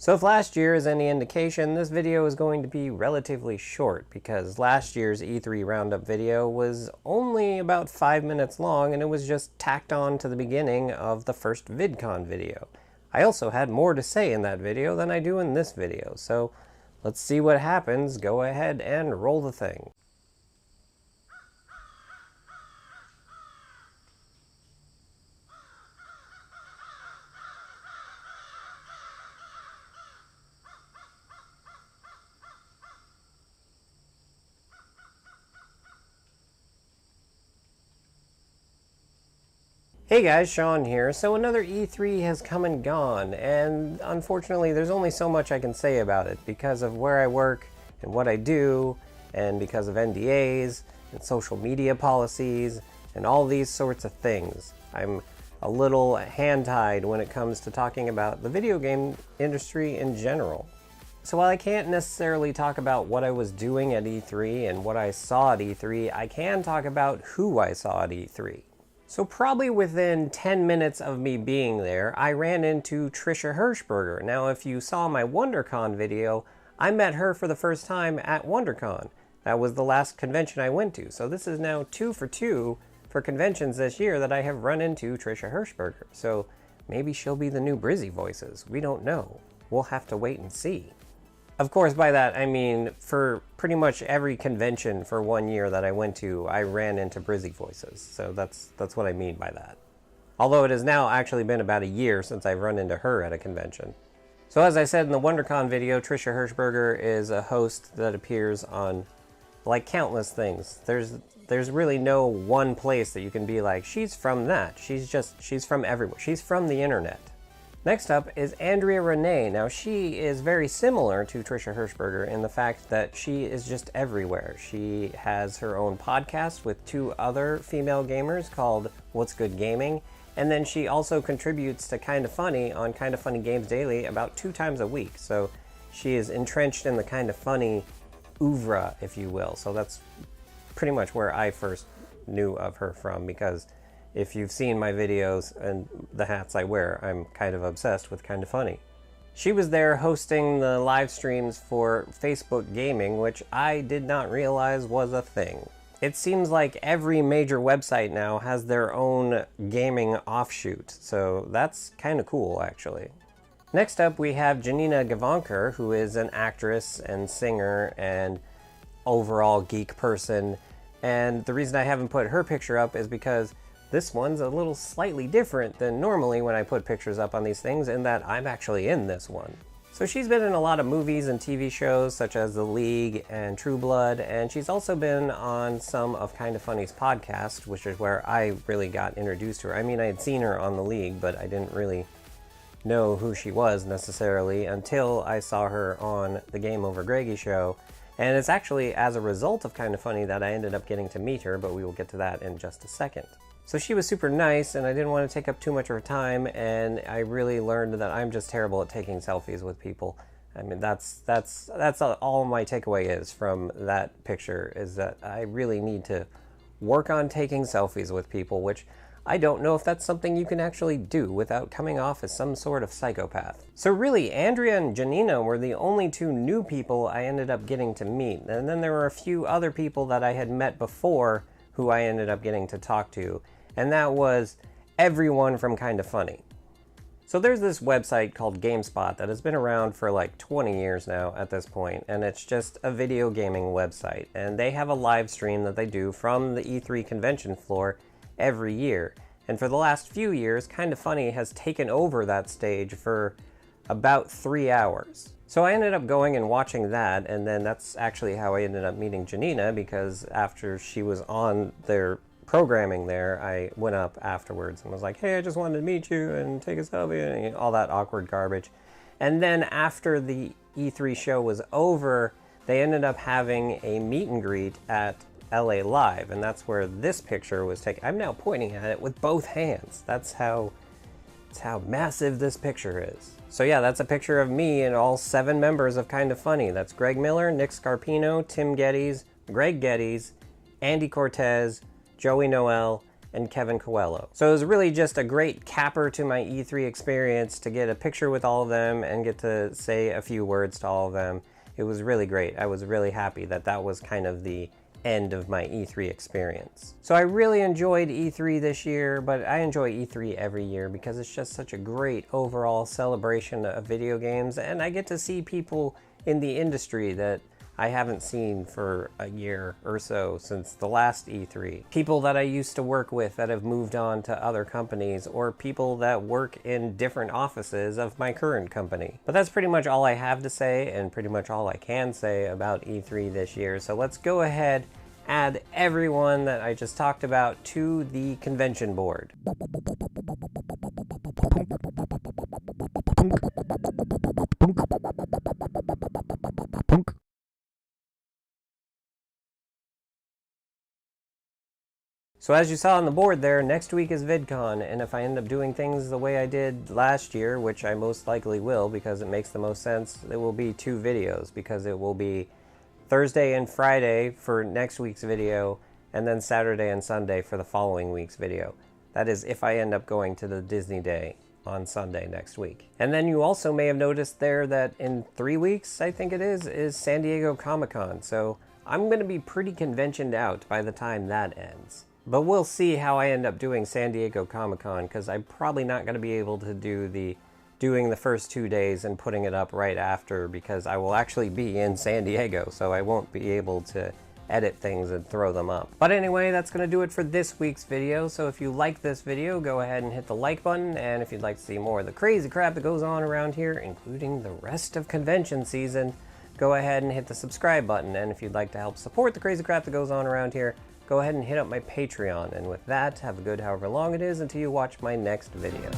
So if last year is any indication, this video is going to be relatively short because last year's E3 Roundup video was only about 5 minutes long and it was just tacked on to the beginning of the first VidCon video. I also had more to say in that video than I do in this video, so let's see what happens. Go ahead and roll the thing. Hey guys, Sean here. So another E3 has come and gone, and unfortunately there's only so much I can say about it because of where I work and what I do, and because of NDAs and social media policies and all these sorts of things. I'm a little hand-tied when it comes to talking about the video game industry in general. So while I can't necessarily talk about what I was doing at E3 and what I saw at E3, I can talk about who I saw at E3. So probably within 10 minutes of me being there, I ran into Trisha Hirschberger. Now, if you saw my WonderCon video, I met her for the first time at WonderCon. That was the last convention I went to. So this is now 2 for 2 for conventions this year that I have run into Trisha Hirschberger. So maybe she'll be the new Brizzy Voices. We don't know. We'll have to wait and see. Of course, by that, I mean for pretty much every convention for 1 year that I went to, I ran into Brizzy Voices. So that's what I mean by that. Although it has now actually been about a year since I've run into her at a convention. So as I said in the WonderCon video, Trisha Hirschberger is a host that appears on like countless things. There's really no one place that you can be like, she's from that. She's from everywhere. She's from the internet. Next up is Andrea Renee. Now she is very similar to Trisha Hirschberger in the fact that she is just everywhere. She has her own podcast with 2 other female gamers called What's Good Gaming, and then she also contributes to Kinda Funny on Kinda Funny Games Daily about 2 times a week. So she is entrenched in the Kinda Funny oeuvre, if you will. So that's pretty much where I first knew of her from, because if you've seen my videos and the hats I wear, I'm kind of obsessed with Kinda Funny. She was there hosting the live streams for Facebook Gaming, which I did not realize was a thing. It seems like every major website now has their own gaming offshoot, so that's kind of cool, actually. Next up, we have Janina Gavankar, who is an actress and singer and overall geek person. And the reason I haven't put her picture up is because this one's a little slightly different than normally when I put pictures up on these things, in that I'm actually in this one. So she's been in a lot of movies and TV shows such as The League and True Blood, and she's also been on some of Kinda Funny's podcast, which is where I really got introduced to her. I mean, I had seen her on The League, but I didn't really know who she was necessarily until I saw her on the Game Over Greggy show. And it's actually as a result of Kinda Funny that I ended up getting to meet her, but we will get to that in just a second. So she was super nice, and I didn't want to take up too much of her time, and I really learned that I'm just terrible at taking selfies with people. I mean, that's all my takeaway is from that picture, is that I really need to work on taking selfies with people, which I don't know if that's something you can actually do without coming off as some sort of psychopath. So really, Andrea and Janina were the only 2 new people I ended up getting to meet, and then there were a few other people that I had met before who I ended up getting to talk to, and that was everyone from Kinda Funny. So there's this website called GameSpot that has been around for like 20 years now at this point, and it's just a video gaming website, and they have a live stream that they do from the E3 convention floor every year. And for the last few years, Kinda Funny has taken over that stage for about 3 hours. So I ended up going and watching that, and then that's actually how I ended up meeting Janina, because after she was on their programming there, I went up afterwards and was like, hey, I just wanted to meet you and take a selfie, and all that awkward garbage. And then after the E3 show was over, they ended up having a meet and greet at LA Live, and that's where this picture was taken. I'm now pointing at it with both hands. That's how massive this picture is. So yeah, that's a picture of me and all 7 members of Kinda Funny. That's Greg Miller, Nick Scarpino, Tim Geddes, Greg Geddes, Andy Cortez, Joey Noel, and Kevin Coelho. So it was really just a great capper to my E3 experience to get a picture with all of them and get to say a few words to all of them. It was really great. I was really happy that that was kind of the end of my E3 experience. So I really enjoyed E3 this year, but I enjoy E3 every year because it's just such a great overall celebration of video games, and I get to see people in the industry that I haven't seen for a year or so since the last E3. People that I used to work with that have moved on to other companies, or people that work in different offices of my current company. But that's pretty much all I have to say, and pretty much all I can say about E3 this year. So let's go ahead, add everyone that I just talked about to the convention board. So as you saw on the board there, next week is VidCon, and if I end up doing things the way I did last year, which I most likely will because it makes the most sense, it will be 2 videos, because it will be Thursday and Friday for next week's video, and then Saturday and Sunday for the following week's video. That is if I end up going to the Disney Day on Sunday next week. And then you also may have noticed there that in 3 weeks, I think it is San Diego Comic-Con, so I'm going to be pretty conventioned out by the time that ends. But we'll see how I end up doing San Diego Comic-Con, because I'm probably not going to be able to do doing the first 2 days and putting it up right after, because I will actually be in San Diego, so I won't be able to edit things and throw them up. But anyway, that's going to do it for this week's video. So if you like this video, go ahead and hit the like button, and if you'd like to see more of the crazy crap that goes on around here, including the rest of convention season, go ahead and hit the subscribe button. And if you'd like to help support the crazy crap that goes on around here, go ahead and hit up my Patreon. And with that, have a good however long it is until you watch my next video.